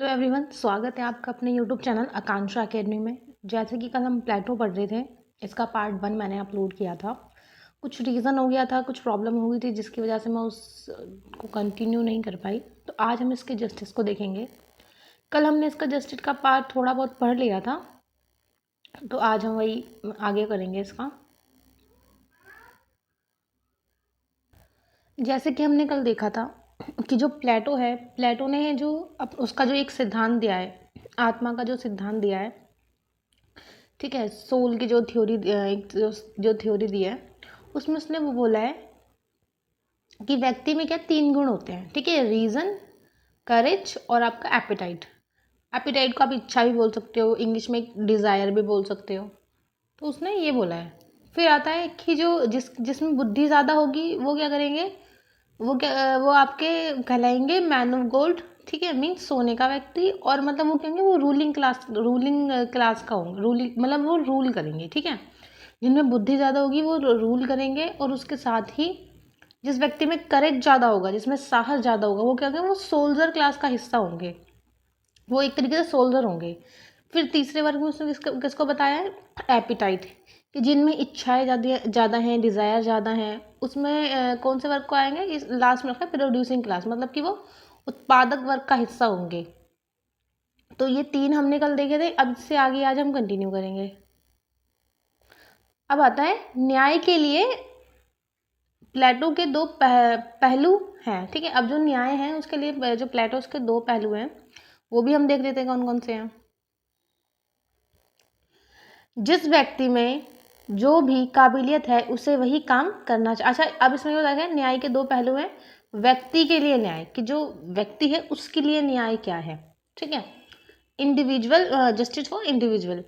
Hello everyone, स्वागत है आपका अपने यूट्यूब चैनल आकांक्षा एकेडमी में। जैसे कि कल हम प्लेटो पढ़ रहे थे, इसका पार्ट 1 मैंने अपलोड किया था। कुछ रीज़न हो गया था, कुछ प्रॉब्लम हो गई थी जिसकी वजह से मैं उसको कंटिन्यू नहीं कर पाई। तो आज हम इसके जस्टिस को देखेंगे। कल हमने इसका जस्टिस का पार्ट थोड़ा बहुत पढ़ लिया था, तो आज हम वही आगे करेंगे इसका। जैसे कि हमने कल देखा था कि जो प्लेटो है, प्लेटो ने जो उसका जो एक सिद्धांत दिया है, आत्मा का जो सिद्धांत दिया है, ठीक है, सोल की जो थ्योरी, एक जो थ्योरी दी है, उसमें उसने वो बोला है कि व्यक्ति में क्या 3 गुण होते हैं। ठीक है, रीज़न, करेज और आपका एपिटाइट। एपिटाइट को आप इच्छा भी बोल सकते हो, इंग्लिश में डिज़ायर भी बोल सकते हो। तो उसने ये बोला है। फिर आता है कि जो जिसमें बुद्धि ज़्यादा होगी वो क्या करेंगे, वो आपके कहलाएंगे मैन ऑफ गोल्ड। ठीक है, मीन्स सोने का व्यक्ति। और मतलब वो कहेंगे वो रूलिंग क्लास का होंगे, रूलिंग मतलब वो रूल करेंगे। ठीक है, जिनमें बुद्धि ज़्यादा होगी वो रूल करेंगे। और उसके साथ ही जिस व्यक्ति में करेज ज़्यादा होगा, जिसमें साहस ज़्यादा होगा, वो क्या होंगे, वो सोल्जर क्लास का हिस्सा होंगे। वो एक तरीके से सोल्जर होंगे। फिर तीसरे वर्ग में उसने किसको बताया है, एपिटाइट, कि जिनमें इच्छाएं ज़्यादा हैं, डिज़ायर ज़्यादा हैं। उसमें कौन से वर्ग को आएंगे, इस लास्ट में रखा है प्रोड्यूसिंग क्लास, मतलब कि वो उत्पादक वर्ग का हिस्सा होंगे। तो ये 3 हमने कल देखे थे। अब इससे आगे आज हम कंटिन्यू करेंगे। अब आता है न्याय के लिए प्लेटो के 2 पहलू हैं। ठीक है, अब जो न्याय है उसके लिए जो प्लेटो के 2 पहलू हैं, वो भी हम देख लेते हैं कौन कौन से हैं। जिस व्यक्ति में जो भी काबिलियत है उसे वही काम करना चाहिए। अच्छा, अब इसमें क्या है, न्याय के 2 पहलू हैं। व्यक्ति के लिए न्याय, कि जो व्यक्ति है उसके लिए न्याय क्या है। ठीक है, इंडिविजुअल जस्टिस फॉर इंडिविजुअल।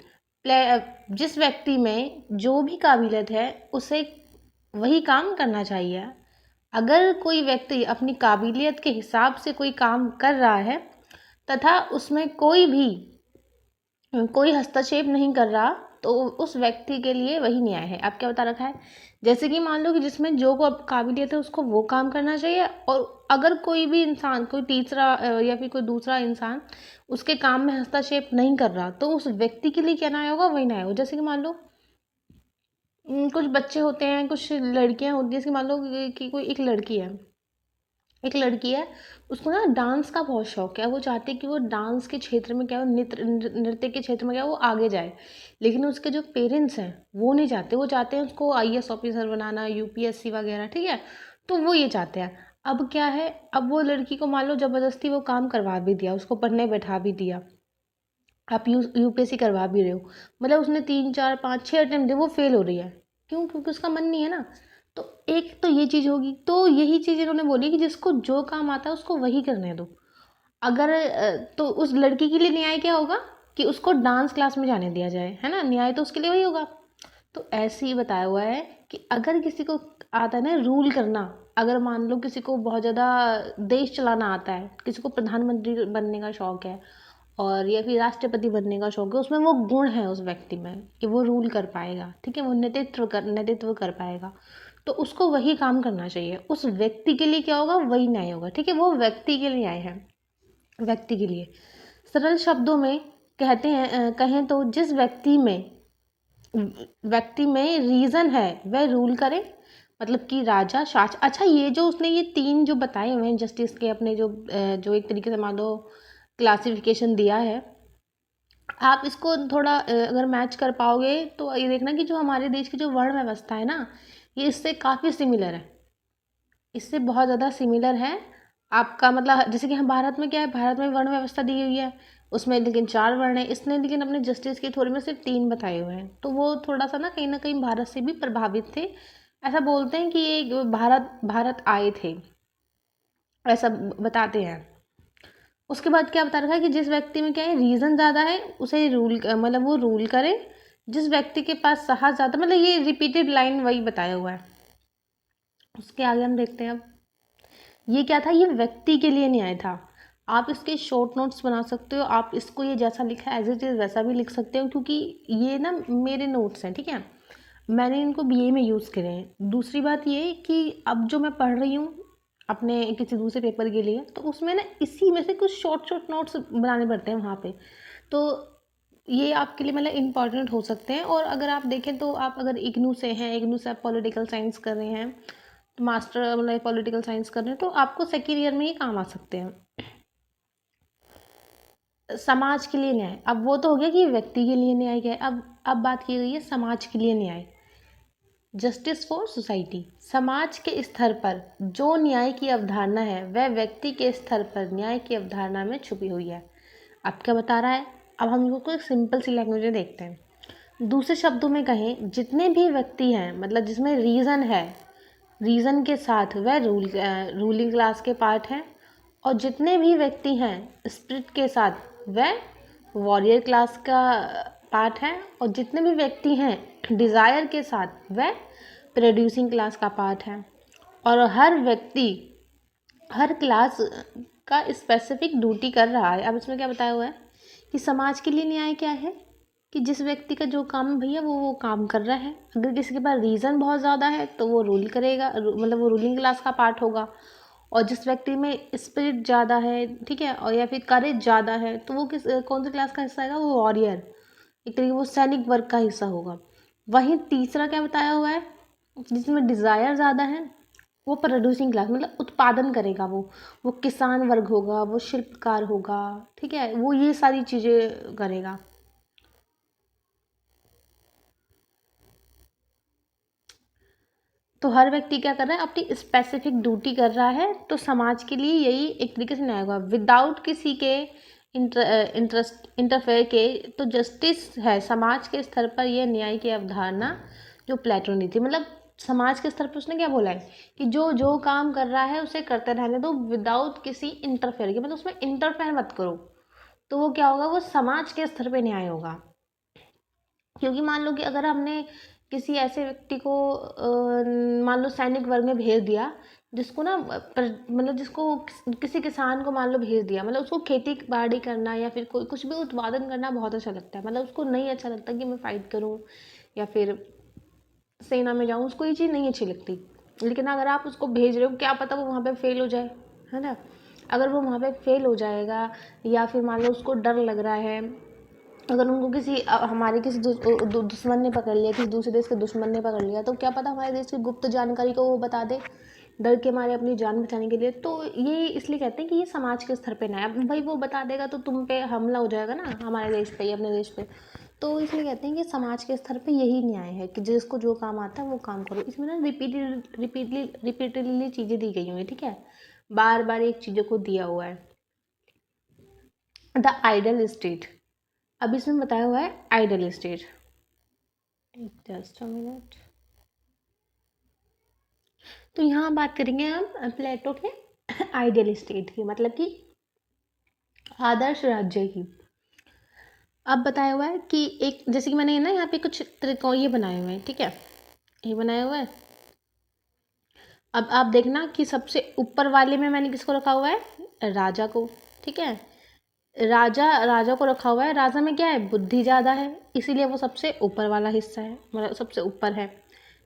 जिस व्यक्ति में जो भी काबिलियत है उसे वही काम करना चाहिए। अगर कोई व्यक्ति अपनी काबिलियत के हिसाब से कोई काम कर रहा है तथा उसमें कोई हस्तक्षेप नहीं कर रहा, तो उस व्यक्ति के लिए वही न्याय है। अब क्या बता रखा है, जैसे कि मान लो कि जिसमें जो को काबिलियत है उसको वो काम करना चाहिए। और अगर कोई भी इंसान, कोई तीसरा या फिर कोई दूसरा इंसान उसके काम में हस्तक्षेप नहीं कर रहा, तो उस व्यक्ति के लिए क्या न्याय होगा, वही न्याय होगा। जैसे कि मान लो कुछ बच्चे होते हैं, कुछ लड़कियां होती हैं। जैसे कि मान लो कि कोई एक लड़की है, उसको ना डांस का बहुत शौक है। वो चाहती है कि वो डांस के क्षेत्र में क्या हो, नृत्य के क्षेत्र में क्या वो आगे जाए। लेकिन उसके जो पेरेंट्स हैं वो नहीं चाहते। वो चाहते हैं उसको आईएएस ऑफिसर बनाना, यूपीएससी वगैरह। ठीक है, तो वो ये चाहते हैं। अब क्या है, अब वो लड़की को मान लो ज़बरदस्ती वो काम करवा भी दिया, उसको पढ़ने बैठा भी दिया, आप यूपीएससी करवा भी रहे हो, मतलब उसने 3 4 5 6 अटेम्प्ट दिए, वो फेल हो रही है। क्यों? क्योंकि उसका मन नहीं है ना। तो एक तो ये चीज़ होगी। तो यही चीज़ इन्होंने बोली कि जिसको जो काम आता है उसको वही करने दो। अगर तो उस लड़की के लिए न्याय क्या होगा, कि उसको डांस क्लास में जाने दिया जाए, है ना। न्याय तो उसके लिए वही होगा। तो ऐसे ही बताया हुआ है कि अगर किसी को आता है ना रूल करना, अगर मान लो किसी को बहुत ज़्यादा देश चलाना आता है, किसी को प्रधानमंत्री बनने का शौक है और या फिर राष्ट्रपति बनने का शौक है, उसमें वो गुण है उस व्यक्ति में कि वो रूल कर पाएगा। ठीक है, वो नेतृत्व कर पाएगा, तो उसको वही काम करना चाहिए। उस व्यक्ति के लिए क्या होगा, वही न्याय होगा। ठीक है, वो व्यक्ति के लिए न्याय है, व्यक्ति के लिए। सरल शब्दों में कहते हैं, कहें तो जिस व्यक्ति में रीज़न है वह रूल करे, मतलब कि राजा शासक। अच्छा, ये जो उसने ये 3 जो बताए हुए हैं जस्टिस के, अपने जो एक तरीके से मान लो क्लासिफिकेशन दिया है, आप इसको थोड़ा अगर मैच कर पाओगे तो ये देखना कि जो हमारे देश की जो वर्ण व्यवस्था है ना, ये इससे काफ़ी सिमिलर है, इससे बहुत ज़्यादा सिमिलर है। आपका मतलब जैसे कि हम भारत में क्या है, भारत में वर्ण व्यवस्था दी हुई है, उसमें लेकिन 4 वर्ण है। इसने लेकिन अपने जस्टिस की थ्योरी में सिर्फ 3 बताए हुए हैं। तो वो थोड़ा सा ना कहीं भारत से भी प्रभावित थे। ऐसा बोलते हैं कि ये भारत भारत आए थे, ऐसा बताते हैं। उसके बाद क्या बता रखा है कि जिस व्यक्ति में क्या है, रीज़न ज़्यादा है उसे मतलब वो रूल करे। जिस व्यक्ति के पास साहस ज़्यादा, मतलब ये रिपीटेड लाइन वही बताया हुआ है। उसके आगे हम देखते हैं। अब ये क्या था, ये व्यक्ति के लिए न्याय था। आप इसके शॉर्ट नोट्स बना सकते हो, आप इसको ये जैसा लिखा है एज इट इज़ वैसा भी लिख सकते हो, क्योंकि ये ना मेरे नोट्स हैं। ठीक है, मैंने इनको बीए में यूज़ करे हैं। दूसरी बात ये कि अब जो मैं पढ़ रही हूँ अपने किसी दूसरे पेपर के लिए, तो उसमें ना इसी में से कुछ शॉर्ट शॉर्ट नोट्स बनाने पड़ते हैं वहाँ पे। तो ये आपके लिए मतलब इम्पॉर्टेंट हो सकते हैं। और अगर आप देखें तो आप अगर इग्नू से हैं, इग्नू से आप पॉलिटिकल साइंस कर रहे हैं, तो मास्टर मतलब पॉलिटिकल साइंस कर रहे हैं, तो आपको सेकेंड ईयर में ही काम आ सकते हैं। समाज के लिए न्याय, अब वो तो हो गया कि व्यक्ति के लिए न्याय क्या है, अब बात की गई है समाज के लिए न्याय। जस्टिस फॉर सोसाइटी, समाज के स्तर पर जो न्याय की अवधारणा है वह व्यक्ति के स्तर पर न्याय की अवधारणा में छुपी हुई है। अब क्या बता रहा है, अब हम इसको एक सिंपल सी लैंग्वेज में देखते हैं। दूसरे शब्दों में कहें, जितने भी व्यक्ति हैं मतलब जिसमें रीज़न है, रीज़न के साथ वह रूलिंग क्लास के पार्ट हैं, और जितने भी व्यक्ति हैं स्पिरिट के साथ वह वॉरियर क्लास का पार्ट है, और जितने भी व्यक्ति हैं डिज़ायर के साथ वह प्रोड्यूसिंग क्लास का पार्ट है। और हर व्यक्ति हर क्लास का स्पेसिफिक ड्यूटी कर रहा है। अब इसमें क्या बताया हुआ है कि समाज के लिए न्याय क्या है, कि जिस व्यक्ति का जो काम है भैया वो काम कर रहा है। अगर किसी के पास रीज़न बहुत ज़्यादा है तो वो रूल करेगा, मतलब वो रूलिंग क्लास का पार्ट होगा। और जिस व्यक्ति में स्पिरिट ज़्यादा है, ठीक है, और या फिर करेज ज़्यादा है, तो वो कौन सी क्लास का हिस्सा आएगा, वो वॉरियर, एक तरीके वो सैनिक वर्ग का हिस्सा होगा। वहीं तीसरा क्या बताया हुआ है, जिसमें डिज़ायर ज़्यादा है वो प्रोड्यूसिंग क्लास, मतलब उत्पादन करेगा, वो किसान वर्ग होगा, वो शिल्पकार होगा, ठीक है, वो ये सारी चीज़ें करेगा। तो हर व्यक्ति क्या कर रहा है, अपनी स्पेसिफिक ड्यूटी कर रहा है। तो समाज के लिए यही एक तरीके से न्याय होगा, विदाउट किसी के इंटरफेयर के। तो जस्टिस है समाज के स्तर पर यह न्याय की अवधारणा जो प्लेटो ने थी, मतलब समाज के स्तर पर उसने क्या बोला है कि जो जो काम कर रहा है उसे करते रहने दो विदाउट किसी इंटरफेयर के, मतलब उसमें इंटरफेयर मत करो। तो वो क्या होगा, वो समाज के स्तर पे न्याय होगा। क्योंकि मान लो कि अगर हमने किसी ऐसे व्यक्ति को मान लो सैनिक वर्ग में भेज दिया, जिसको ना मतलब जिसको किसी किसान को मान लो भेज दिया, मतलब उसको खेती बाड़ी करना या फिर कोई कुछ भी उत्पादन करना बहुत अच्छा लगता है, मतलब उसको नहीं अच्छा लगता कि मैं फाइट करूं या फिर सेना में जाऊं, उसको ये चीज़ नहीं अच्छी लगती। लेकिन अगर आप उसको भेज रहे हो, क्या पता वो वहाँ पे फेल हो जाए, है ना। अगर वो वहाँ पे फेल हो जाएगा या फिर मान लो उसको डर लग रहा है, अगर उनको किसी हमारे किसी दुश्मन ने पकड़ लिया, किसी दूसरे देश के दुश्मन ने पकड़ लिया, तो क्या पता हमारे देश की गुप्त जानकारी को वो बता दे डर के मारे अपनी जान बचाने के लिए। तो ये इसलिए कहते हैं कि ये समाज के स्तर पे ना है। अब भाई वो बता देगा तो तुम पे हमला हो जाएगा ना, हमारे देश पे या अपने देश पे। तो इसलिए कहते हैं कि समाज के स्तर पे यही न्याय है कि जिसको जो काम आता है वो काम करो। इसमें ना रिपीटेडली चीज़ें दी गई हुई हैं, ठीक है, बार बार एक चीज़ों को दिया हुआ है। द आइडल स्टेट, अब इसमें बताया हुआ है idle state. Just a minute. तो यहाँ बात करेंगे हम प्लेटो के आइडियल स्टेट की, मतलब कि आदर्श राज्य की। अब बताया हुआ है कि एक, जैसे कि मैंने ना यहाँ पे कुछ त्रिकोण ये बनाए हुए हैं, ठीक है, ये बनाया हुआ है। अब आप देखना कि सबसे ऊपर वाले में मैंने किसको रखा हुआ है, राजा को, ठीक है। राजा को रखा हुआ है। राजा में क्या है, बुद्धि ज़्यादा है, इसीलिए वो सबसे ऊपर वाला हिस्सा है, मतलब सबसे ऊपर है।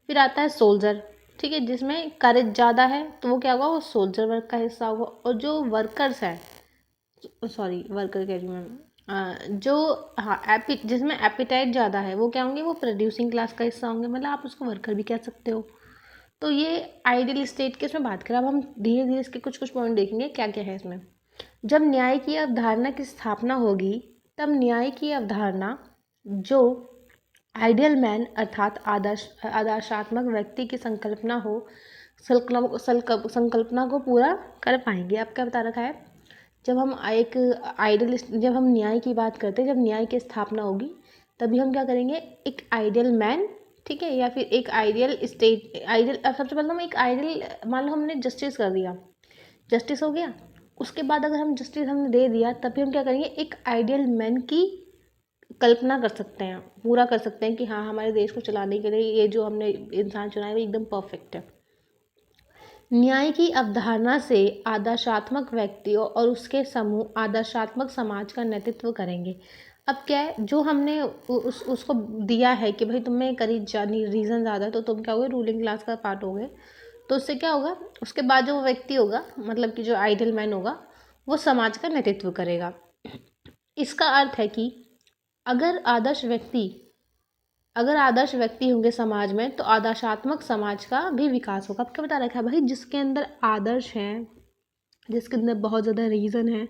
फिर आता है सोल्जर, ठीक है, जिसमें करेज ज़्यादा है, तो वो क्या होगा, वो सोल्जर वर्ग का हिस्सा होगा। और जो वर्कर्स है, सॉरी वर्कर कह रही हूँ मैं, जो हाँ जिसमें एपिटाइट ज़्यादा है, वो क्या होंगे, वो प्रोड्यूसिंग क्लास का हिस्सा होंगे, मतलब आप उसको वर्कर भी कह सकते हो। तो ये आइडियल स्टेट की इसमें बात करें। अब हम धीरे धीरे इसके कुछ कुछ पॉइंट देखेंगे क्या क्या है इसमें। जब न्याय की अवधारणा की स्थापना होगी, तब न्याय की अवधारणा जो आइडियल मैन अर्थात आदर्शात्मक व्यक्ति की संकल्पना हो, संकल्पना को पूरा कर पाएंगे। अब क्या बता रखा है, जब हम न्याय की बात करते हैं, जब न्याय की स्थापना होगी तभी हम क्या करेंगे, एक आइडियल मैन, ठीक है, या फिर एक आइडियल स्टेट, आइडियल सबसे पहले हम एक आइडियल, मान लो हमने जस्टिस कर दिया, जस्टिस हो गया। उसके बाद अगर हम जस्टिस हमने दे दिया, तभी हम क्या करेंगे, एक आइडियल मैन की कल्पना कर सकते हैं, पूरा कर सकते हैं कि हाँ हमारे देश को चलाने के लिए ये जो हमने इंसान चुना है वो एकदम परफेक्ट है। न्याय की अवधारणा से आदर्शात्मक व्यक्तियों और उसके समूह आदर्शात्मक समाज का नेतृत्व करेंगे। अब क्या है, जो हमने उसको दिया है कि भाई तुम्हें करीब जानी रीज़न ज़्यादा है, तो तुम क्या हो गए, रूलिंग क्लास का पार्ट हो गए। तो उससे क्या होगा, उसके बाद जो व्यक्ति होगा, मतलब कि जो आइडियल मैन होगा, वो समाज का नेतृत्व करेगा। इसका अर्थ है कि अगर आदर्श व्यक्ति अगर आदर्श व्यक्ति होंगे समाज में, तो आदर्शात्मक समाज का भी विकास होगा। अब क्या बता रखा है भाई, जिसके अंदर आदर्श हैं, जिसके अंदर बहुत ज़्यादा रीज़न है,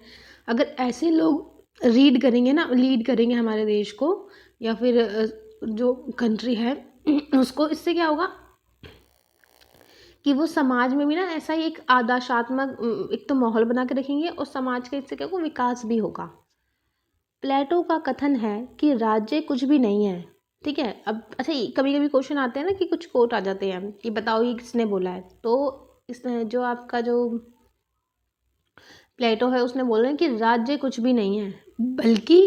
अगर ऐसे लोग लीड करेंगे हमारे देश को, या फिर जो कंट्री है उसको, इससे क्या होगा कि वो समाज में भी ना ऐसा ही एक आदर्शात्मक एक तो माहौल बना के रखेंगे, और समाज का इससे क्या होगा, विकास भी होगा। प्लेटो का कथन है कि राज्य कुछ भी नहीं है। ठीक है, अब अच्छा, कभी कभी क्वेश्चन आते हैं ना कि कुछ कोट आ जाते हैं कि बताओ ये किसने बोला है, तो इस जो आपका जो प्लेटो है उसने बोला है कि राज्य कुछ भी नहीं है, बल्कि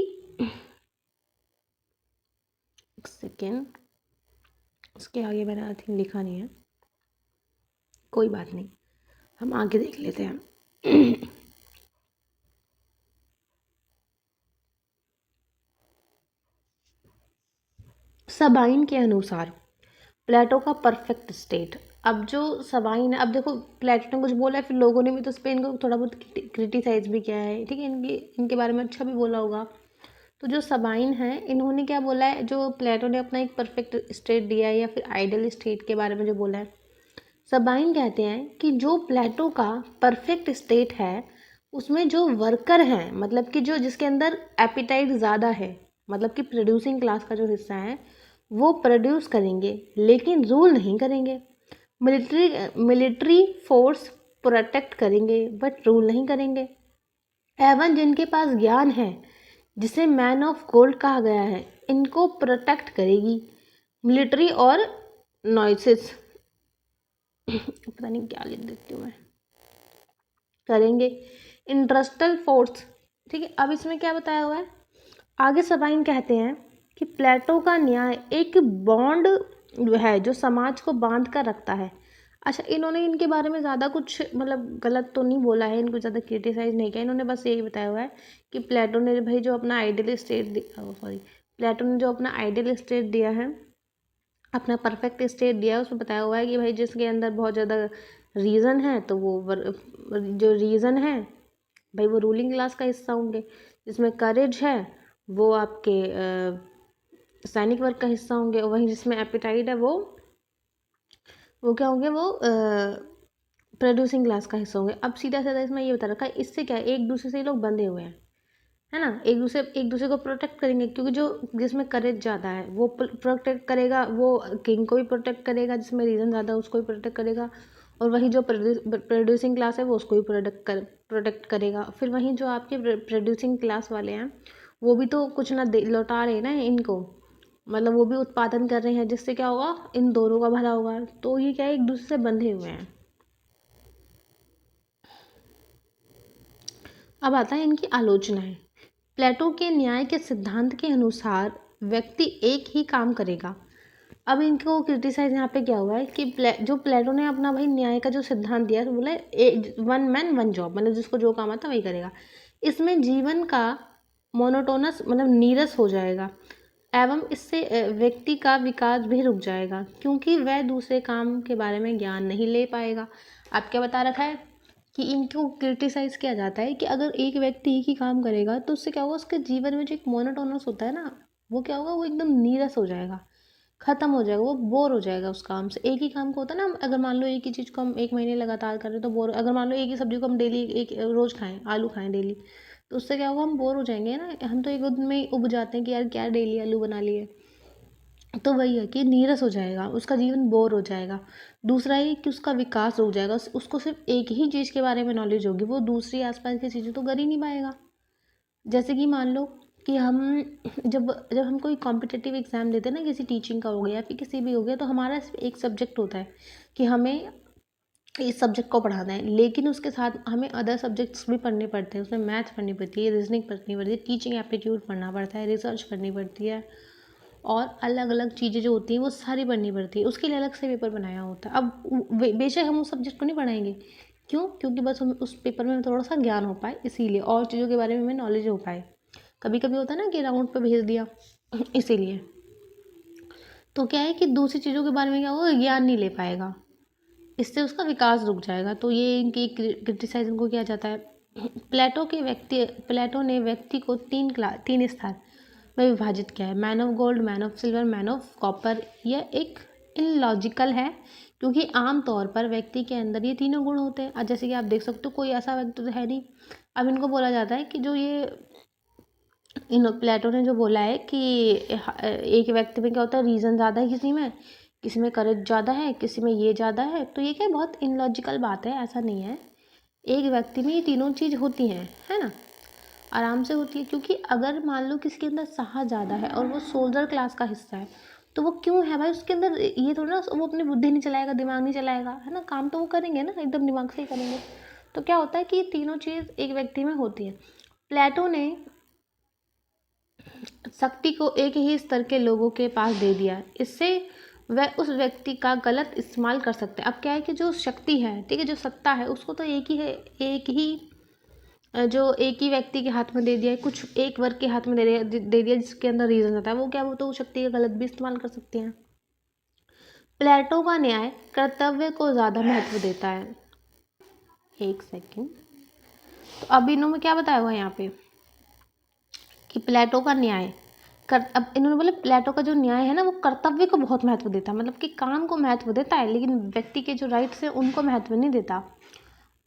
एक सेकेंड, उसके आगे मैंने आई थिंक लिखा नहीं है, कोई बात नहीं, हम आगे देख लेते हैं। सबाइन के अनुसार प्लेटो का परफेक्ट स्टेट। अब जो सबाइन है, अब देखो प्लेटो ने कुछ बोला है, फिर लोगों ने भी तो उस पर इनको थोड़ा बहुत क्रिटिसाइज भी किया है, ठीक है, इनके बारे में अच्छा भी बोला होगा। तो जो सबाइन है, इन्होंने क्या बोला है, जो प्लेटो ने अपना एक परफेक्ट स्टेट दिया है या फिर आइडियल स्टेट के बारे में जो बोला है, सबाइन कहते हैं कि जो प्लेटो का परफेक्ट स्टेट है, उसमें जो वर्कर हैं, मतलब कि जो जिसके अंदर एपिटाइट ज़्यादा है, मतलब कि प्रोड्यूसिंग क्लास का जो हिस्सा है, वो प्रोड्यूस करेंगे लेकिन रूल नहीं करेंगे। मिलिट्री फोर्स प्रोटेक्ट करेंगे बट रूल नहीं करेंगे। एवं जिनके पास ज्ञान है, जिसे मैन ऑफ गोल्ड कहा गया है, इनको प्रोटेक्ट करेगी मिलिट्री और नॉइसेस पता नहीं क्या लिख देती हूँ मैं, करेंगे इंडस्ट्रियल फोर्स। ठीक है, अब इसमें क्या बताया हुआ है, आगे सबाइन कहते हैं कि प्लेटो का न्याय एक बॉन्ड है जो समाज को बांध कर रखता है। अच्छा, इन्होंने इनके बारे में ज़्यादा कुछ मतलब गलत तो नहीं बोला है, इनको ज़्यादा क्रिटिसाइज नहीं किया, इन्होंने बस यही बताया हुआ है कि प्लेटो ने भाई जो अपना आइडियल स्टेट प्लेटो ने जो अपना आइडियल स्टेट दिया है, अपना परफेक्ट स्टेट दिया है, उसमें बताया हुआ है कि भाई जिसके अंदर बहुत ज़्यादा रीज़न है, तो वो जो रीज़न है भाई वो रूलिंग क्लास का हिस्सा होंगे। जिसमें करेज है वो आपके सैनिक वर्ग का हिस्सा होंगे, और वहीं जिसमें एपिटाइट है वो क्या होंगे, वो प्रोड्यूसिंग क्लास का हिस्सा होंगे। अब सीधा सीधा इसमें ये बता रखा है, इससे क्या है, एक दूसरे से ये लोग बंधे हुए हैं, है ना, एक दूसरे को प्रोटेक्ट करेंगे, क्योंकि जो जिसमें करेज ज़्यादा है वो प्रोटेक्ट करेगा, वो किंग को भी प्रोटेक्ट करेगा, जिसमें रीज़न ज़्यादा है उसको भी प्रोटेक्ट करेगा, और वहीं जो प्रोड्यूसिंग क्लास है वो उसको भी प्रोटेक्ट करेगा। फिर वहीं जो आपके प्रोड्यूसिंग क्लास वाले हैं, वो भी तो कुछ ना लौटा रहे हैं ना इनको, मतलब वो भी उत्पादन कर रहे हैं, जिससे क्या होगा, इन दोनों का भला होगा। तो ये क्या है, एक दूसरे से बंधे हुए हैं। अब आता है इनकी आलोचनाएं। प्लेटो के न्याय के सिद्धांत के अनुसार व्यक्ति एक ही काम करेगा। अब इनको क्रिटिसाइज यहाँ पे क्या हुआ है कि जो प्लेटो ने अपना भाई न्याय का जो सिद्धांत दिया, तो बोला वन मैन वन जॉब, मतलब जिसको जो काम आता है वही करेगा। इसमें जीवन का मोनोटोनस मतलब नीरस हो जाएगा, एवं इससे व्यक्ति का विकास भी रुक जाएगा, क्योंकि वह दूसरे काम के बारे में ज्ञान नहीं ले पाएगा। आप क्या बता रखा है कि इनको क्रिटिसाइज किया जाता है कि अगर एक व्यक्ति एक ही काम करेगा, तो उससे क्या होगा, उसके जीवन में जो एक मोनोटोनस होता है ना, वो क्या होगा, वो एकदम नीरस हो जाएगा, खत्म हो जाएगा, वो बोर हो जाएगा उस काम से। एक ही काम को होता है ना, अगर मान लो एक ही चीज़ को हम एक महीने लगातार कर रहे हैं तो बोर, अगर मान लो एक ही सब्जी को हम डेली एक रोज़ खाएं, आलू खाएं डेली, तो उससे क्या होगा, हम बोर हो जाएंगे ना, हम तो एक दिन में ही उब जाते हैं कि यार क्या डेली आलू बना लिए। तो वही है कि नीरस हो जाएगा, उसका जीवन बोर हो जाएगा। दूसरा ये कि उसका विकास हो जाएगा, उसको सिर्फ एक ही चीज़ के बारे में नॉलेज होगी, वो दूसरी आसपास की चीज़ें तो कर ही नहीं पाएगा। जैसे कि मान लो कि हम जब जब हम कोई कॉम्पिटिटिव एग्ज़ाम देते हैं ना, किसी टीचिंग का हो गया या फिर किसी भी हो गया, तो हमारा सिर्फ एक सब्जेक्ट होता है कि हमें इस सब्जेक्ट को पढ़ाना है, लेकिन उसके साथ हमें अदर सब्जेक्ट्स भी पढ़ने पड़ते हैं। उसमें मैथ पढ़नी पड़ती है, रीजनिंग पढ़नी पड़ती है, टीचिंग एप्टीट्यूड पढ़ना पड़ता है, रिसर्च करनी पड़ती है, और अलग अलग चीज़ें जो होती हैं वो सारी पढ़नी पड़ती है। उसके लिए अलग से पेपर बनाया होता है। अब बेशक हम उस सब्जेक्ट को नहीं पढ़ाएंगे, क्यों, क्योंकि बस हम उस पेपर में थोड़ा सा ज्ञान हो पाए, इसीलिए, और चीज़ों के बारे में हमें नॉलेज हो पाए। कभी कभी होता है ना कि राउंड पे भेज दिया इसीलिए। तो क्या है कि दूसरी चीज़ों के बारे में क्या होगा, ज्ञान नहीं ले पाएगा, इससे उसका विकास रुक जाएगा। तो ये इनकी क्रिटिसाइज इनको किया जाता है। प्लेटो ने व्यक्ति को तीन स्तर में विभाजित किया है, man of gold, man of silver, man of copper. यह एक इलॉजिकल है क्योंकि आमतौर पर व्यक्ति के अंदर ये तीनों गुण होते हैं। जैसे कि आप देख सकते हो कोई ऐसा व्यक्ति तो है नहीं। अब इनको बोला जाता है कि जो ये प्लेटो ने जो बोला है कि एक व्यक्ति में क्या होता है, रीज़न ज़्यादा है, किसी में करेज ज़्यादा है, किसी में ये ज़्यादा है। तो ये क्या बहुत इलॉजिकल बात है, ऐसा नहीं है। एक व्यक्ति में ये तीनों चीज़ होती हैं, है ना, आराम से होती है। क्योंकि अगर मान लो किसी के अंदर साहस ज़्यादा है और वो सोल्जर क्लास का हिस्सा है, तो वो क्यों है भाई उसके अंदर, ये थोड़ा ना वो अपनी बुद्धि नहीं चलाएगा, दिमाग नहीं चलाएगा, है ना, काम तो वो करेंगे ना, एकदम दिमाग से ही करेंगे। तो क्या होता है कि ये तीनों चीज़ एक व्यक्ति में होती है। प्लेटो ने शक्ति को एक ही स्तर के लोगों के पास दे दिया, इससे वह उस व्यक्ति का गलत इस्तेमाल कर सकते हैं। अब क्या है कि जो शक्ति है, ठीक है, जो सत्ता है, उसको तो एक ही है, जो एक ही व्यक्ति के हाथ में दे दिया है, कुछ एक वर्ग के हाथ में दे दिया जिसके अंदर रीजन रहता है, वो क्या, वो तो शक्ति का गलत भी इस्तेमाल कर सकते हैं। प्लेटो का न्याय कर्तव्य को ज़्यादा महत्व देता है। एक सेकेंड, तो अब इन्होंने क्या बताया हुआ यहाँ पे कि प्लेटो का न्याय अब इन्होंने बोला प्लेटो का जो न्याय है ना, वो कर्तव्य को बहुत महत्व देता है, मतलब कि काम को महत्व देता है, लेकिन व्यक्ति के जो राइट्स हैं उनको महत्व नहीं देता।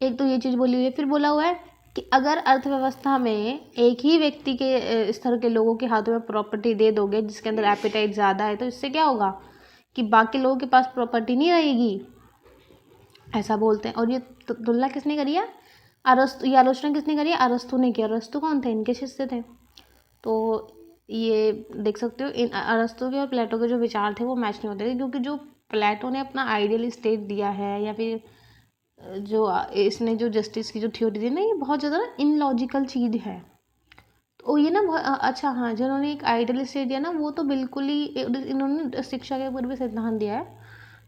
एक तो ये चीज़ बोली हुई है। फिर बोला हुआ है कि अगर अर्थव्यवस्था में एक ही व्यक्ति के स्तर के लोगों के हाथों में प्रॉपर्टी दे दोगे जिसके अंदर एपेटाइट ज़्यादा है, तो इससे क्या होगा कि बाकी लोगों के पास प्रॉपर्टी नहीं रहेगी, ऐसा बोलते हैं। और ये तुलना किसने करी है, अरस्तु, ये आलोचना किसने करी है, अरस्तु ने किया। अरस्तु कौन थे, इनके शिष्य थे। तो ये देख सकते हो इन अरस्तु के और प्लेटो के जो विचार थे वो मैच नहीं होते थे, क्योंकि जो प्लेटो ने अपना आइडियल स्टेट दिया है, या फिर जो इसने जो जस्टिस की जो थ्योरी दी ना, ये बहुत ज़्यादा ना इनलॉजिकल चीज़ है। तो ये ना अच्छा, हाँ, जिन्होंने एक आइडियल स्टेट दिया ना, वो तो बिल्कुल ही इन्होंने शिक्षा के ऊपर भी सिद्धांत दिया है,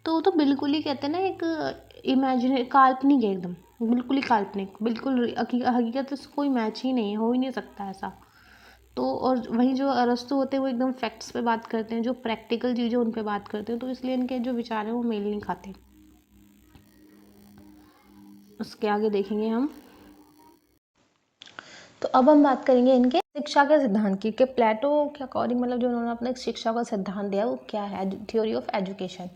तो वो तो बिल्कुल ही कहते हैं ना एक इमेजिनरी, काल्पनिक है एकदम, बिल्कुल ही काल्पनिक, बिल्कुल हकीकत से कोई मैच ही नहीं है, हो ही नहीं सकता ऐसा। तो और वहीं जो अरस्तु होते हैं वो एकदम फैक्ट्स पे बात करते हैं, जो प्रैक्टिकल चीज़ें उन पे बात करते हैं, तो इसलिए इनके जो विचार हैं वो मेल नहीं खाते। उसके आगे देखेंगे हम। तो अब हम बात करेंगे इनके शिक्षा के सिद्धांत की, कि प्लेटो के अकॉर्डिंग मतलब जो उन्होंने अपने शिक्षा का सिद्धांत दिया वो क्या है, थ्योरी ऑफ एजुकेशन।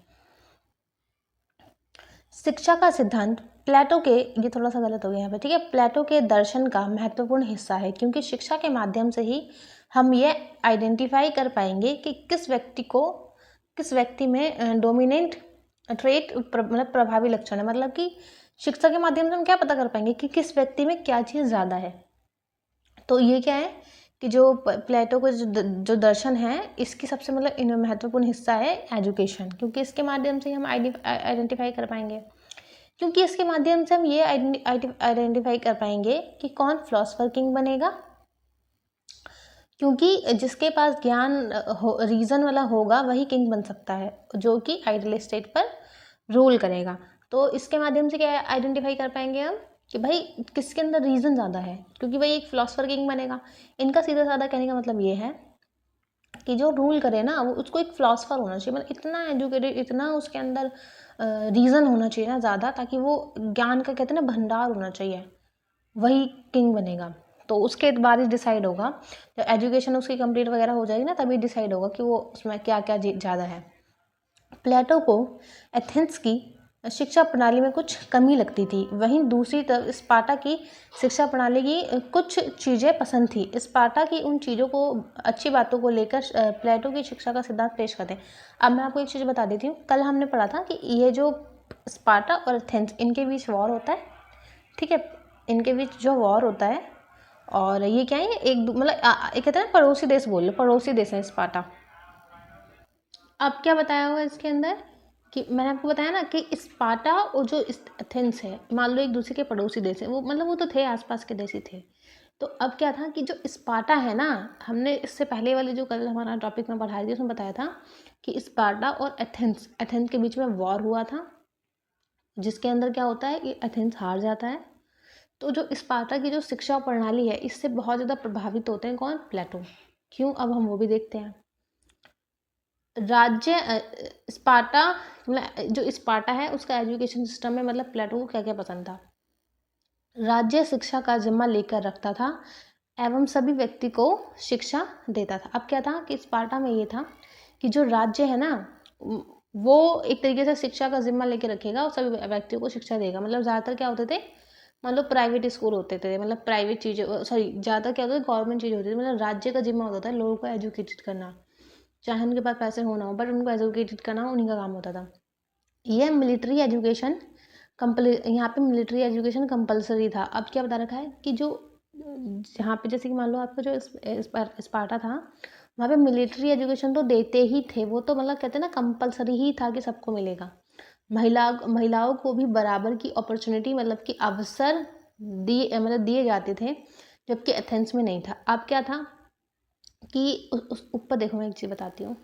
शिक्षा का सिद्धांत प्लेटो के, ये थोड़ा सा गलत हो गया यहाँ पे, ठीक है, प्लेटो के दर्शन का महत्वपूर्ण हिस्सा है, क्योंकि शिक्षा के माध्यम से ही हम ये आइडेंटिफाई कर पाएंगे कि किस व्यक्ति में डोमिनेंट ट्रेट मतलब प्रभावी लक्षण है। मतलब कि शिक्षा के माध्यम से हम क्या पता कर पाएंगे कि किस व्यक्ति में क्या चीज़ ज़्यादा है। तो ये क्या है कि जो प्लेटो का जो दर्शन है, इसकी सबसे मतलब महत्वपूर्ण हिस्सा है एजुकेशन, क्योंकि इसके माध्यम से हम आइडेंटिफाई कर पाएंगे, क्योंकि इसके माध्यम से हम ये आइडेंटिफाई कर पाएंगे कि कौन फिलोसफर किंग बनेगा, क्योंकि जिसके पास ज्ञान रीज़न वाला होगा वही किंग बन सकता है, जो कि आइडियल स्टेट पर रूल करेगा। तो इसके माध्यम से क्या आइडेंटिफाई कर पाएंगे हम कि भाई किसके अंदर रीज़न ज़्यादा है, क्योंकि भाई एक फिलोसफर किंग बनेगा। इनका सीधा साधा कहने का मतलब ये है कि जो रूल करे ना, वो उसको एक फिलोसफर होना चाहिए, मतलब इतना एजुकेटेड, इतना उसके अंदर रीज़न होना चाहिए ना ज़्यादा, ताकि वो ज्ञान का कहते हैं ना भंडार होना चाहिए, वही किंग बनेगा। तो उसके बाद ही डिसाइड होगा, जब एजुकेशन उसकी कंप्लीट वगैरह हो जाएगी ना, तभी डिसाइड होगा कि वो उसमें क्या क्या ज़्यादा है। प्लेटो को एथेंस की शिक्षा प्रणाली में कुछ कमी लगती थी, वहीं दूसरी तरफ स्पार्टा की शिक्षा प्रणाली की कुछ चीज़ें पसंद थी। स्पार्टा की उन चीज़ों को, अच्छी बातों को लेकर प्लेटो की शिक्षा का सिद्धांत पेश करते हैं। अब मैं आपको एक चीज़ बता देती हूँ, कल हमने पढ़ा था कि ये जो स्पार्टा और एथेंस, इनके बीच वॉर होता है, ठीक है, इनके बीच जो वॉर होता है, और ये क्या है, एक मतलब एक कहते हैं ना पड़ोसी देश, बोल लो पड़ोसी देश है स्पार्टा। अब क्या बताया हुआ इसके अंदर कि मैंने आपको बताया ना कि स्पार्टा और जो एथेंस है, मान लो एक दूसरे के पड़ोसी देश है, वो मतलब वो तो थे आसपास के देश ही थे। तो अब क्या था कि जो स्पार्टा है ना, हमने इससे पहले वाले जो कल हमारा टॉपिक में पढ़ाई थी उसमें बताया था कि स्पार्टा और एथेंस के बीच में वॉर हुआ था, जिसके अंदर क्या होता है कि एथेंस हार जाता है। तो जो स्पार्टा की जो शिक्षा प्रणाली है, इससे बहुत ज़्यादा प्रभावित होते हैं कौन, प्लेटो। क्यों, अब हम वो भी देखते हैं। राज्य स्पार्टा, मतलब जो स्पार्टा है उसका एजुकेशन सिस्टम में मतलब प्लेटो को क्या क्या पसंद था। राज्य शिक्षा का जिम्मा लेकर रखता था एवं सभी व्यक्ति को शिक्षा देता था। अब क्या था कि स्पार्टा में ये था कि जो राज्य है ना वो एक तरीके से शिक्षा का जिम्मा लेके रखेगा और सभी व्यक्तियों को शिक्षा देगा। मतलब ज़्यादातर क्या होते थे, मान लो प्राइवेट स्कूल होते थे, मतलब प्राइवेट चीज़ें, सॉरी ज़्यादातर क्या होता था, गवर्नमेंट चीज़ें होती थी। मतलब राज्य का जिम्मा होता था लोगों को एजुकेटेड करना, चाहे उनके पास पैसे हो ना हो, बट उनको एजुकेटेड करना उन्हीं का काम होता था। यह मिलिट्री एजुकेशन यहाँ पे मिलिट्री एजुकेशन कंपलसरी था। अब क्या बता रखा है कि जो यहाँ पे जैसे कि मान लो आपका जो स्पार्टा था, वहाँ पे मिलिट्री एजुकेशन तो देते ही थे, वो तो मतलब कहते हैं ना कंपलसरी ही था कि सबको मिलेगा। महिलाओं को भी बराबर की अपॉर्चुनिटी, मतलब कि अवसर दिए जाते थे, जबकि एथेंस में नहीं था। अब क्या था कि उस ऊपर देखो, मैं एक चीज़ बताती हूँ।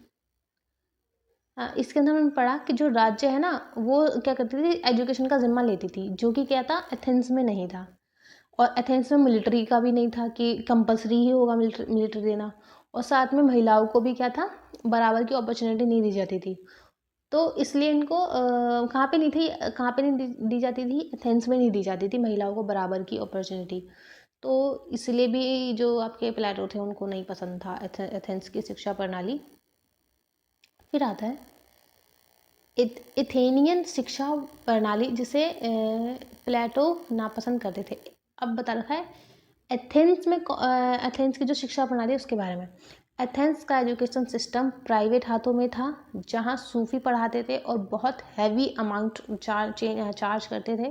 इसके अंदर मैंने पढ़ा कि जो राज्य है ना वो क्या करती थी, एजुकेशन का जिम्मा लेती थी, जो कि क्या था, एथेंस में नहीं था। और एथेंस में मिलिट्री का भी नहीं था कि कंपलसरी ही होगा मिलिट्री देना। और साथ में महिलाओं को भी क्या था, बराबर की अपॉर्चुनिटी नहीं दी जाती थी। तो इसलिए इनको कहाँ पे नहीं थी, कहाँ पे नहीं दी जाती थी, एथेंस में नहीं दी जाती थी महिलाओं को बराबर की अपॉर्चुनिटी। तो इसलिए भी जो आपके प्लेटो थे उनको नहीं पसंद था एथेंस की शिक्षा प्रणाली। फिर आता है एथेनियन शिक्षा प्रणाली, जिसे प्लेटो नापसंद करते थे। अब बता रखा है एथेंस में एथेंस की जो शिक्षा प्रणाली है उसके बारे में। एथेंस का एजुकेशन सिस्टम प्राइवेट हाथों में था, जहां सूफी पढ़ाते थे और बहुत हैवी अमाउंट चार्ज करते थे,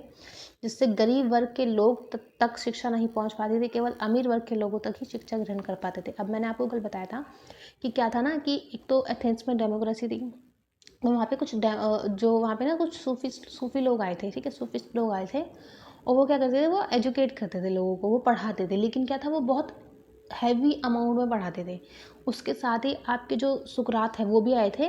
जिससे गरीब वर्ग के लोग तक शिक्षा नहीं पहुंच पाती थी, केवल अमीर वर्ग के लोगों तक ही शिक्षा ग्रहण कर पाते थे। अब मैंने आपको कल बताया था कि क्या था ना कि एक तो एथेंस में डेमोक्रेसी थी, तो वहाँ पे जो वहाँ पे ना कुछ सूफी लोग आए थे, ठीक है, सूफी लोग आए थे, और वो क्या करते थे, वो एजुकेट करते थे लोगों को, वो पढ़ाते थे, लेकिन क्या था, वो बहुत हैवी अमाउंट में पढ़ाते थे। उसके साथ ही आपके जो सुकरात है वो भी आए थे,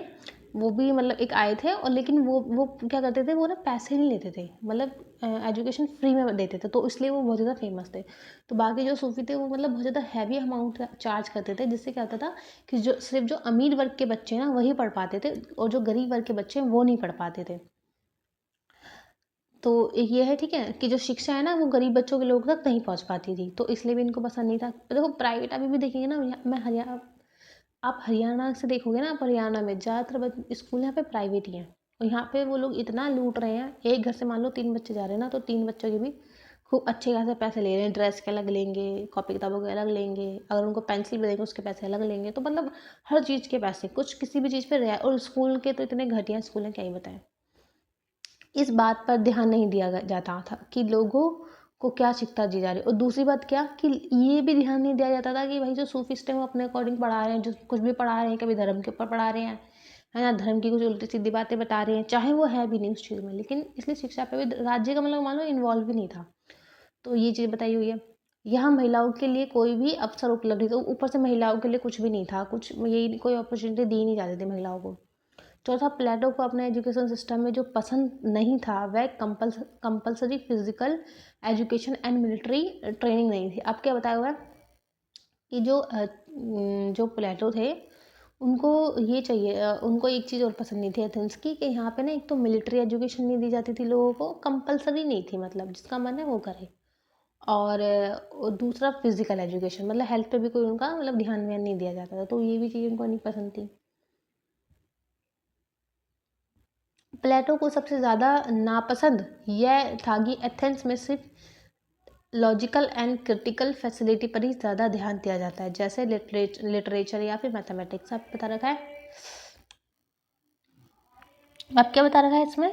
वो भी मतलब एक आए थे, और लेकिन वो क्या करते थे, वो ना पैसे नहीं लेते थे, मतलब एजुकेशन फ्री में देते थे, तो इसलिए वो बहुत ज़्यादा फेमस थे। तो बाकी जो सूफी थे वो मतलब बहुत ज़्यादा हैवी अमाउंट चार्ज करते थे, जिससे क्या होता था कि जो सिर्फ जो अमीर वर्ग के बच्चे हैं ना वही पढ़ पाते थे, और जो गरीब वर्ग के बच्चे हैं वो नहीं पढ़ पाते थे। तो एक ये है, ठीक है, कि जो शिक्षा है ना वो गरीब बच्चों के लोगों तक नहीं पहुंच पाती थी, तो इसलिए भी इनको पसंद नहीं था। देखो प्राइवेट अभी भी देखेंगे ना, मैं हरियाणा, आप हरियाणा से देखोगे ना, आप हरियाणा में ज़्यादातर स्कूल यहाँ पे प्राइवेट ही हैं, और यहाँ पे वो लोग इतना लूट रहे हैं। एक घर से मान लो 3 बच्चे जा रहे हैं ना, तो 3 बच्चों के भी खूब अच्छे खासे पैसे ले रहे हैं, ड्रेस के अलग लेंगे, कॉपी किताबों के अलग लेंगे, अगर उनको पेंसिल भी देंगे उसके पैसे अलग लेंगे, तो मतलब हर चीज़ के पैसे, कुछ किसी भी चीज़ पे रहा। और स्कूल के तो इतने घटिया स्कूल हैं, क्या ही बताएं। इस बात पर ध्यान नहीं दिया जाता था कि लोगों को क्या शिक्षा दी जा रही है। और दूसरी बात क्या कि ये भी ध्यान नहीं दिया जाता था कि भाई जो सूफिस्ट हैं वो अपने अकॉर्डिंग पढ़ा रहे हैं, जो कुछ भी पढ़ा रहे हैं, कभी धर्म के ऊपर पढ़ा रहे हैं, है ना, धर्म की कुछ उल्टी सीधी बातें बता रहे हैं, चाहे वो है भी नहीं उस चीज़ में, लेकिन इसलिए शिक्षा पे भी राज्य का मतलब मान लो इन्वॉल्व भी नहीं था। तो ये चीज़ बताई हुई है। यहाँ महिलाओं के लिए कोई भी अवसर उपलब्ध नहीं था, ऊपर से महिलाओं के लिए कुछ भी नहीं था, कुछ यही कोई अपॉर्चुनिटी दी नहीं जाती थी महिलाओं को। चौथा, प्लेटो को अपने एजुकेशन सिस्टम में जो पसंद नहीं था वह compulsory physical education and military training नहीं थी। अब क्या बताया हुआ है कि जो प्लेटो थे उनको ये चाहिए, उनको एक चीज़ और पसंद नहीं थी एथेंस की, कि यहाँ पे ना एक तो मिलिट्री एजुकेशन नहीं दी जाती थी लोगों को, कंपलसरी नहीं थी, मतलब जिसका मन है वो करे। और दूसरा फिजिकल एजुकेशन, मतलब हेल्थ पे भी कोई उनका मतलब ध्यान व्यान नहीं दिया जाता था, तो ये भी चीज़ उनको नहीं पसंद थी। प्लेटो को सबसे ज़्यादा नापसंद यह था कि एथेंस में सिर्फ लॉजिकल एंड क्रिटिकल फैसिलिटी पर ही ज़्यादा ध्यान दिया जाता है, जैसे लिटरेचर या फिर मैथमेटिक्स। आप बता रखा है, अब क्या बता रखा है इसमें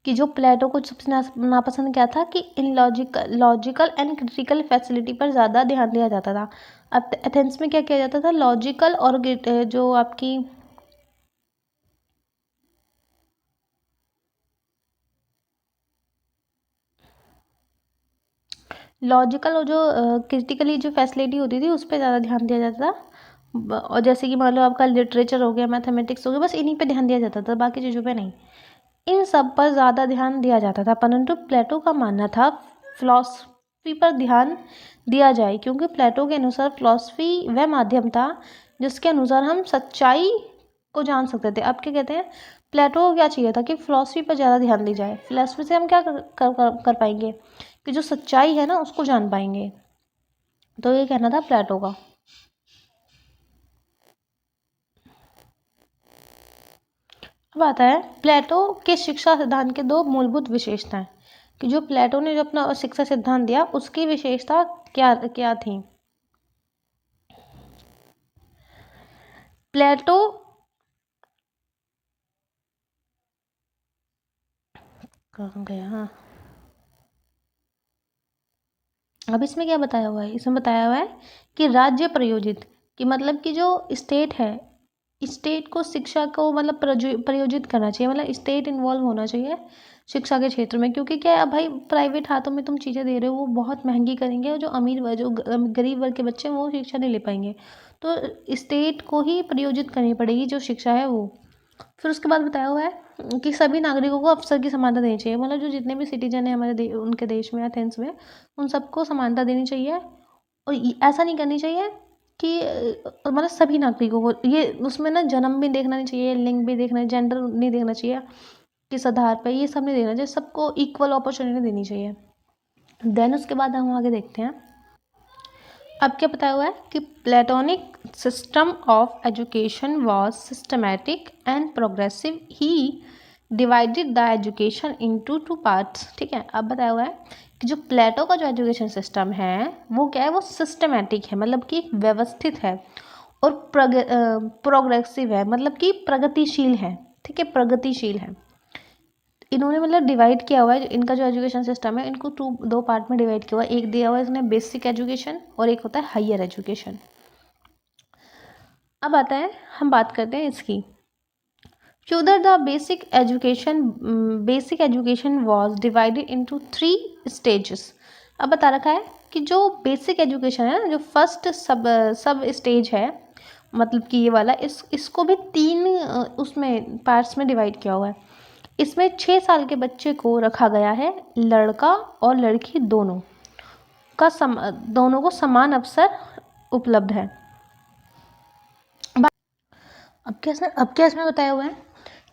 कि जो प्लेटो को सबसे नापसंद क्या था कि इन लॉजिकल एंड क्रिटिकल फैसिलिटी पर ज़्यादा ध्यान दिया जाता था। अब एथेंस में क्या किया जाता था, लॉजिकल और जो आपकी लॉजिकल और जो क्रिटिकली जो फैसिलिटी होती थी उस पर ज़्यादा ध्यान दिया जाता था। और जैसे कि मान लो आपका लिटरेचर हो गया, मैथमेटिक्स हो गया, बस इन्हीं पे ध्यान दिया जाता था, बाकी चीज़ों पे नहीं। इन सब पर ज़्यादा ध्यान दिया जाता था, परंतु प्लेटो का मानना था फिलॉसफी पर ध्यान दिया जाए, क्योंकि प्लेटो के अनुसार फिलॉसफी वह माध्यम था जिसके अनुसार हम सच्चाई को जान सकते थे। अब क्या कहते हैं, प्लेटो को क्या चाहिए था कि फिलॉसफी पर ज़्यादा ध्यान दी जाए। फिलॉसफी से हम क्या कर पाएंगे कि जो सच्चाई है ना उसको जान पाएंगे। तो ये कहना था प्लेटो का। अब आता है प्लेटो के शिक्षा सिद्धांत के दो मूलभूत विशेषताएं, कि जो प्लेटो ने जो अपना शिक्षा सिद्धांत दिया उसकी विशेषता क्या क्या थी। प्लेटो कहाँ गया, हाँ, अब इसमें क्या बताया हुआ है, इसमें बताया हुआ है कि राज्य प्रयोजित, कि मतलब कि जो स्टेट है, स्टेट को शिक्षा को मतलब प्रयोजित करना चाहिए, मतलब स्टेट इन्वॉल्व होना चाहिए शिक्षा के क्षेत्र में। क्योंकि क्या है, अब भाई प्राइवेट हाथों में तुम चीज़ें दे रहे हो वो बहुत महंगी करेंगे, और जो गरीब वर्ग के बच्चे हैं वो शिक्षा नहीं ले पाएंगे। तो स्टेट को ही प्रयोजित करनी पड़ेगी जो शिक्षा है वो। फिर उसके बाद बताया हुआ है कि सभी नागरिकों को अवसर की समानता देनी चाहिए, मतलब जो जितने भी सिटीजन है हमारे उनके देश में, एथेंस में, उन सबको समानता देनी चाहिए। और ऐसा नहीं करनी चाहिए कि मतलब सभी नागरिकों को, ये उसमें ना जन्म भी देखना नहीं चाहिए, लिंग भी देखना, जेंडर नहीं देखना चाहिए, किस आधार पर, ये सब नहीं देखना चाहिए, सबको इक्वल अपॉर्चुनिटी देनी चाहिए। देन उसके बाद हम आगे देखते हैं। अब क्या बताया हुआ है कि platonic system of education was systematic and progressive, he divided the education into two parts. ठीक है, अब बताया हुआ है कि जो प्लेटो का जो एजुकेशन सिस्टम है वो क्या है, वो सिस्टमैटिक है, मतलब कि व्यवस्थित है, और प्रोग्रेसिव है, मतलब कि प्रगतिशील है। ठीक है, प्रगतिशील है। इन्होंने मतलब डिवाइड किया हुआ है, इनका जो एजुकेशन सिस्टम है इनको दो पार्ट में डिवाइड किया हुआ है। एक दिया हुआ है इसने बेसिक एजुकेशन, और एक होता है हायर एजुकेशन। अब आता है, हम बात करते हैं इसकी। Further, the basic education was divided into 3 stages. अब बता रखा है कि जो बेसिक एजुकेशन है, जो फर्स्ट सब स्टेज है, मतलब कि ये वाला, इसको भी 3 उसमें पार्ट्स में डिवाइड किया हुआ है। इसमें 6 साल के बच्चे को रखा गया है, लड़का और लड़की दोनों दोनों को समान अवसर उपलब्ध है। अब क्या इसमें बताया हुआ है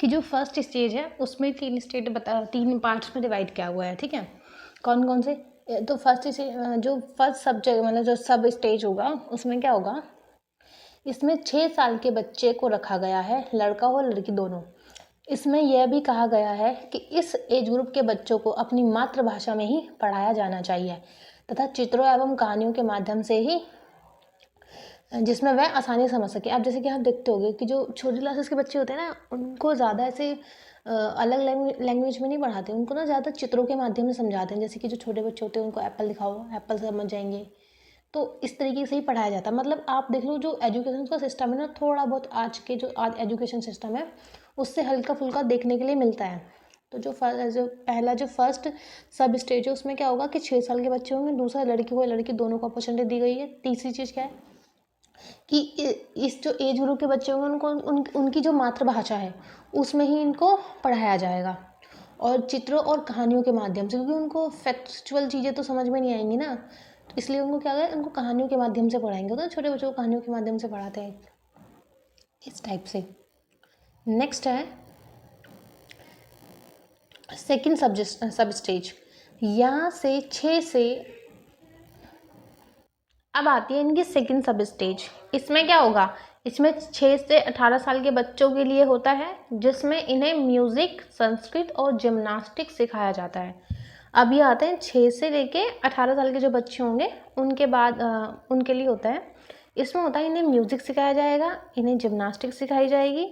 कि जो फर्स्ट स्टेज है उसमें 3 पार्ट्स में डिवाइड किया हुआ है। ठीक है, कौन कौन से, तो जो फर्स्ट सब्जेक्ट मतलब जो सब स्टेज होगा उसमें क्या होगा, इसमें 6 साल के बच्चे को रखा गया है, लड़का और लड़की दोनों। इसमें यह भी कहा गया है कि इस एज ग्रुप के बच्चों को अपनी मातृभाषा में ही पढ़ाया जाना चाहिए, तथा चित्रों एवं कहानियों के माध्यम से ही, जिसमें वह आसानी से समझ सके। अब जैसे कि आप देखते होंगे कि जो छोटी क्लासेस के बच्चे होते हैं ना, उनको ज़्यादा ऐसे अलग लैंग्वेज में नहीं पढ़ाते, उनको ना ज़्यादा चित्रों के माध्यम से समझाते हैं। जैसे कि जो छोटे बच्चे होते हैं उनको एप्पल दिखाओ, एप्पल से समझ जाएंगे। तो इस तरीके से ही पढ़ाया जाता है। मतलब आप देख लो जो एजुकेशन का सिस्टम है ना, थोड़ा बहुत आज के जो एजुकेशन सिस्टम है उससे हल्का फुल्का देखने के लिए मिलता है। तो जो पहला जो फर्स्ट सब स्टेज है उसमें क्या होगा कि 6 साल के बच्चे होंगे, दूसरा लड़की हो लड़की दोनों को अपॉर्चुनिटी दी गई है। तीसरी चीज़ क्या है कि इस जो एज ग्रुप के बच्चे होंगे उनको उनकी जो मातृभाषा है उसमें ही इनको पढ़ाया जाएगा, और चित्रों और कहानियों के माध्यम से, क्योंकि उनको फैक्चुअल चीज़ें तो समझ में नहीं आएंगी ना, तो इसलिए उनको क्या है, उनको कहानियों के माध्यम से पढ़ाएंगे। तो छोटे बच्चों को कहानियों के माध्यम से पढ़ाते हैं इस टाइप से। नेक्स्ट है सेकंड सब स्टेज। यहाँ से 6 से अब आती है इनकी सेकंड सब स्टेज। इसमें क्या होगा, इसमें 6 से 18 साल के बच्चों के लिए होता है, जिसमें इन्हें म्यूज़िक, संस्कृत और जिम्नास्टिक सिखाया जाता है। अब ये आते हैं 6 से लेके 18 साल के जो बच्चे होंगे उनके बाद उनके लिए होता है। इसमें होता है इन्हें म्यूज़िक सिखाया जाएगा, इन्हें जिम्नास्टिक सिखाई जाएगी,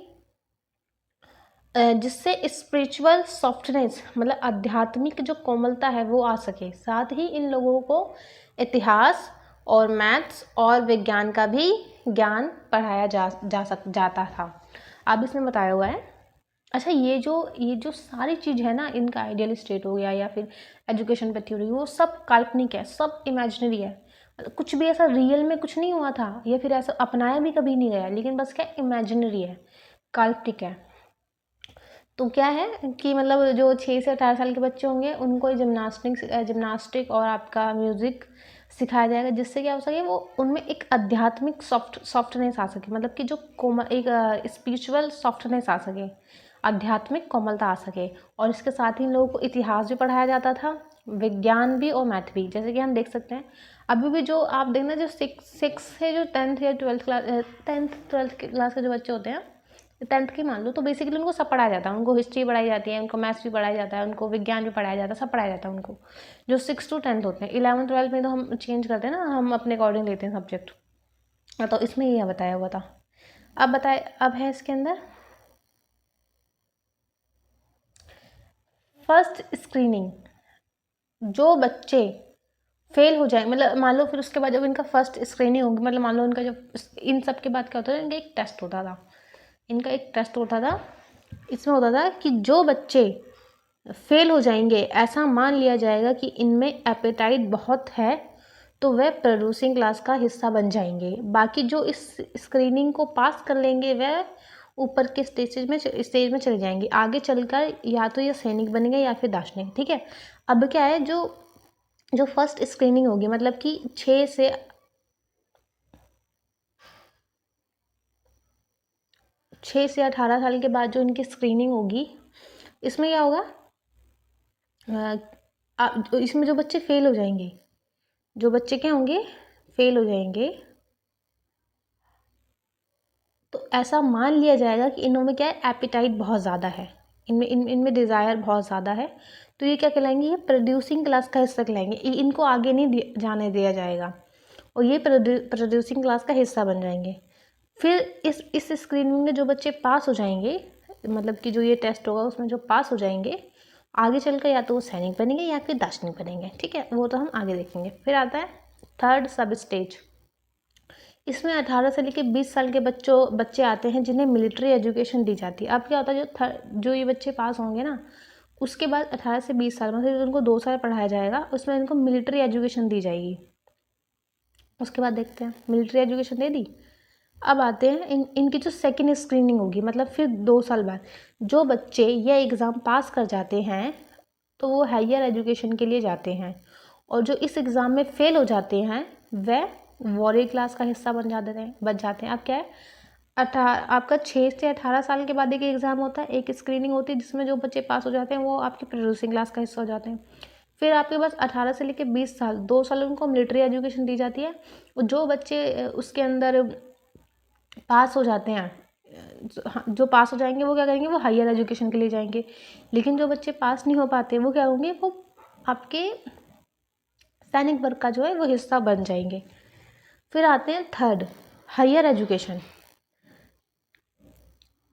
जिससे स्पिरिचुअल सॉफ्टनेस मतलब आध्यात्मिक जो कोमलता है वो आ सके। साथ ही इन लोगों को इतिहास और मैथ्स और विज्ञान का भी ज्ञान पढ़ाया जाता था। अब इसमें बताया हुआ है। अच्छा, ये जो सारी चीज़ है ना, इनका आइडियल स्टेट हो गया या फिर एजुकेशन पे थ्योरी, वो सब काल्पनिक है, सब इमेजिनरी है। मतलब कुछ भी ऐसा रियल में कुछ नहीं हुआ था, या फिर ऐसा अपनाया भी कभी नहीं गया, लेकिन बस क्या इमेजिनरी है, काल्पनिक है। तो क्या है कि मतलब जो 6 से 18 साल के बच्चे होंगे उनको जिम्नास्टिक और आपका म्यूज़िक सिखाया जाएगा, जिससे क्या हो सके वो उनमें एक आध्यात्मिक सॉफ्टनेस आ सके, मतलब कि जो एक स्पिरिचुअल सॉफ्टनेस आ सके, आध्यात्मिक कोमलता आ सके। और इसके साथ ही इन लोगों को इतिहास भी पढ़ाया जाता था, विज्ञान भी और मैथ भी। जैसे कि हम देख सकते हैं अभी भी जो आप देखना, जो सिक्स से जो 10th या 12th क्लास के जो बच्चे होते हैं, 10th की मान लो, तो बेसिकली उनको सब पढ़ाया जाता है। उनको हिस्ट्री पढ़ाई जाती है, उनको मैथ्स भी पढ़ाया जाता है, उनको विज्ञान भी पढ़ाया जाता है, सब पढ़ाया जाता है उनको। जो 6 to 10th होते हैं, 11th 12th में तो हम चेंज करते हैं ना, हम अपने अकॉर्डिंग लेते हैं सब्जेक्ट। तो इसमें ये बताया हुआ था। अब बताए, अब है इसके अंदर फर्स्ट स्क्रीनिंग। जो बच्चे फेल हो जाए, मतलब मान लो, फिर उसके बाद जब इनका फर्स्ट स्क्रीनिंग होगी, मतलब मान लो इनका जब इन सब के बाद क्या होता था, इनका एक टेस्ट होता था। इनका एक टेस्ट होता था, इसमें होता था कि जो बच्चे फेल हो जाएंगे, ऐसा मान लिया जाएगा कि इनमें एपेटाइट बहुत है, तो वह प्रोड्यूसिंग क्लास का हिस्सा बन जाएंगे। बाकी जो इस स्क्रीनिंग को पास कर लेंगे वह ऊपर के स्टेज में चले जाएंगे। आगे चलकर या तो ये सैनिक बनेंगे या फिर दार्शनिक। ठीक है, अब क्या है, जो जो फर्स्ट स्क्रीनिंग होगी, मतलब कि 6 से 18 साल के बाद जो इनकी स्क्रीनिंग होगी, इसमें क्या होगा, इसमें जो बच्चे फेल हो जाएंगे, जो बच्चे क्या होंगे, फेल हो जाएंगे, तो ऐसा मान लिया जाएगा कि इनमें क्या है, एपिटाइट बहुत ज़्यादा है, इनमें डिज़ायर बहुत ज़्यादा है। तो ये क्या कहलाएंगे, ये प्रोड्यूसिंग क्लास का हिस्सा कहलाएंगे। इनको आगे नहीं जाने दिया जाएगा और ये प्रोड्यूसिंग क्लास का हिस्सा बन जाएंगे। फिर इस स्क्रीनिंग में जो बच्चे पास हो जाएंगे, मतलब कि जो ये टेस्ट होगा उसमें जो पास हो जाएंगे, आगे चलकर या तो वो सैनिक बनेंगे या फिर दार्शनिक बनेंगे। ठीक है, वो तो हम आगे देखेंगे। फिर आता है थर्ड सब स्टेज। इसमें 18 से लेकर 20 साल के बच्चे आते हैं जिन्हें मिलिट्री एजुकेशन दी जाती है। अब क्या होता है, जो ये बच्चे पास होंगे ना, उसके बाद 18 से 20 साल, मतलब उनको 2 साल पढ़ाया जाएगा, उसमें इनको मिलिट्री एजुकेशन दी जाएगी। उसके बाद देखते हैं, मिलिट्री एजुकेशन दे दी। अब आते हैं इनकी जो सेकेंड स्क्रीनिंग होगी, मतलब फिर 2 साल बाद जो बच्चे यह एग्ज़ाम पास कर जाते हैं, तो वो हायर एजुकेशन के लिए जाते हैं। और जो इस एग्ज़ाम में फ़ेल हो जाते हैं, वह वॉरियर क्लास का हिस्सा बन जाते हैं। अब क्या है, आपका 6 से 18 साल के बाद एक एग्ज़ाम होता है, एक स्क्रीनिंग होती है, जिसमें जो बच्चे पास हो जाते हैं वो आपकी प्रोड्यूसिंग क्लास का हिस्सा हो जाते हैं। फिर आपके पास 18 से लेकर 20 साल, 2 साल उनको मिलिट्री एजुकेशन दी जाती है। और जो बच्चे उसके अंदर पास हो जाते हैं, जो पास हो जाएंगे वो क्या करेंगे, वो हायर एजुकेशन के लिए जाएंगे। लेकिन जो बच्चे पास नहीं हो पाते, वो क्या होंगे, वो आपके सैनिक वर्ग का जो है वो हिस्सा बन जाएंगे। फिर आते हैं थर्ड, हायर एजुकेशन।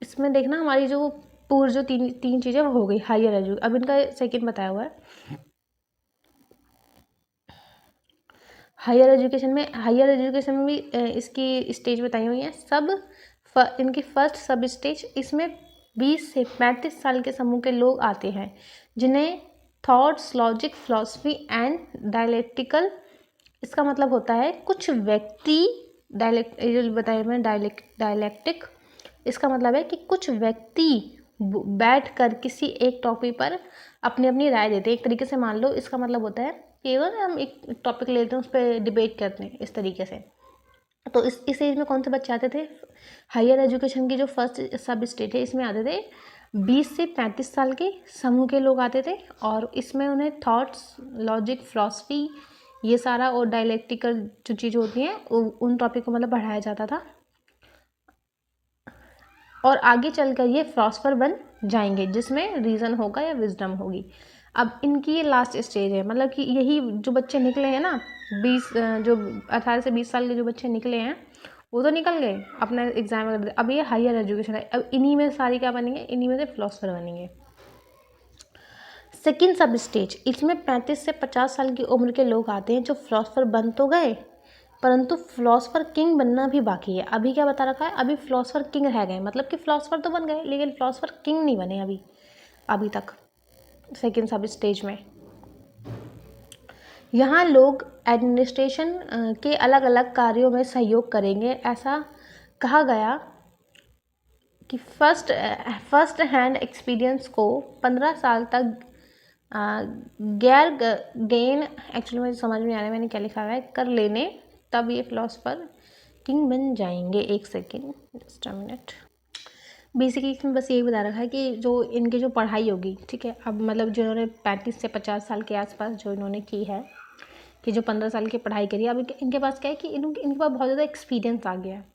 इसमें देखना हमारी जो पूरी जो तीन चीज़ें वो हो गई हायर एजुकेशन। अब इनका सेकंड बताया हुआ है। हायर एजुकेशन में भी इसकी स्टेज बताई हुई है। इनकी फर्स्ट सब स्टेज, इसमें 20 से 35 साल के समूह के लोग आते हैं, जिन्हें thoughts, logic, philosophy and dialectical, इसका मतलब होता है कुछ व्यक्ति, डायलेक्टिक, इसका मतलब है कि कुछ व्यक्ति बैठ कर किसी एक टॉपिक पर अपनी अपनी राय देते हैं। एक तरीके से मान लो, इसका मतलब होता है केवल हम एक टॉपिक लेते हैं, उस पर डिबेट करते हैं, इस तरीके से। तो इस एज में कौन से बच्चे आते थे, हायर एजुकेशन की जो फर्स्ट सब स्टेट है, इसमें आते थे 20 से 35 साल के समूह के लोग आते थे। और इसमें उन्हें थॉट्स, लॉजिक, फिलॉसफी, ये सारा, और डायलेक्टिकल जो चीज़ होती हैं उन टॉपिक को मतलब पढ़ाया जाता था। और आगे चलकर ये फिलॉसफर बन जाएंगे, जिसमें रीज़न होगा या विजडम होगी। अब इनकी ये लास्ट स्टेज है, मतलब कि यही जो बच्चे निकले हैं ना, 18 से 20 साल के जो बच्चे निकले हैं, वो तो निकल गए अपना एग्जाम वगैरह। अब ये हायर एजुकेशन है, अब इन्हीं में सारी क्या बनेंगे, इन्हीं में से फिलॉसफर बनेंगे। सेकेंड सब स्टेज, इसमें 35 से 50 साल की उम्र के लोग आते हैं, जो फिलॉसफर बन तो गए, परंतु फिलॉसफर किंग बनना भी बाकी है। अभी क्या बता रखा है, अभी फिलॉसफर किंग रह गए, मतलब कि फिलॉसफर तो बन गए लेकिन फिलॉसफर किंग नहीं बने अभी तक सेकेंड सब स्टेज में। यहाँ लोग एडमिनिस्ट्रेशन के अलग अलग कार्यों में सहयोग करेंगे। ऐसा कहा गया कि फर्स्ट हैंड एक्सपीरियंस को 15 साल तक गैर गेन, एक्चुअली मुझे समझ में आ रहा है मैंने क्या लिखा हुआ है, कर लेने तब ये फिलोसफर किंग बन जाएंगे। एक second, just a minute. Basically इसमें बस यही बता रखा है कि जो इनकी जो पढ़ाई होगी, ठीक है, अब मतलब जिन्होंने 35 से 50 साल के आसपास जो इन्होंने की है, कि जो 15 साल की पढ़ाई करी है, अब इनके पास क्या है कि इनके पास बहुत ज़्यादा एक्सपीरियंस आ गया है।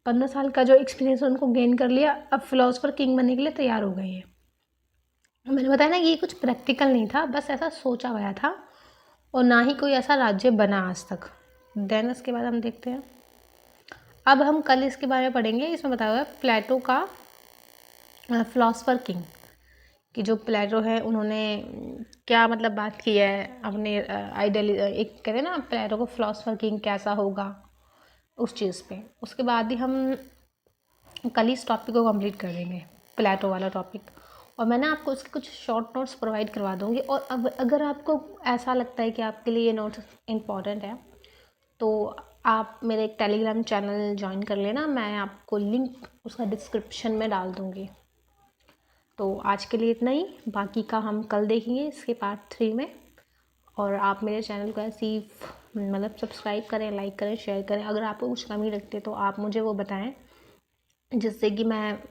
15 साल का जो एक्सपीरियंस उनको गेन कर लिया, अब फिलोसफर किंग बनने के लिए तैयार हो गए हैं। मैंने बताया ना ये कुछ प्रैक्टिकल नहीं था, बस ऐसा सोचा गया था, और ना ही कोई ऐसा राज्य बना आज तक। देन इसके बाद हम देखते हैं, अब हम कल इसके बारे में पढ़ेंगे। इसमें बताया हुआ है प्लेटो का फिलोसफर किंग, कि जो प्लेटो है उन्होंने क्या मतलब बात की है अपने आइडल, एक कहते हैं ना प्लेटो को फिलोसफर किंग कैसा होगा उस चीज़ पे। उसके बाद ही हम कल ही इस टॉपिक को कंप्लीट कर देंगे, प्लेटो वाला टॉपिक, और मैं ना आपको उसके कुछ शॉर्ट नोट्स प्रोवाइड करवा दूँगी। और अब अगर आपको ऐसा लगता है कि आपके लिए ये नोट्स इम्पॉर्टेंट है, तो आप मेरे एक टेलीग्राम चैनल ज्वाइन कर लेना, मैं आपको लिंक उसका डिस्क्रिप्शन में डाल दूँगी। तो आज के लिए इतना ही, बाकी का हम कल देखेंगे इसके पार्ट 3 में। और आप मेरे चैनल को ऐसे ही मतलब सब्सक्राइब करें, लाइक करें, शेयर करें। अगर आपको कुछ कमी लगती है तो आप मुझे वो बताएं, जिससे कि मैं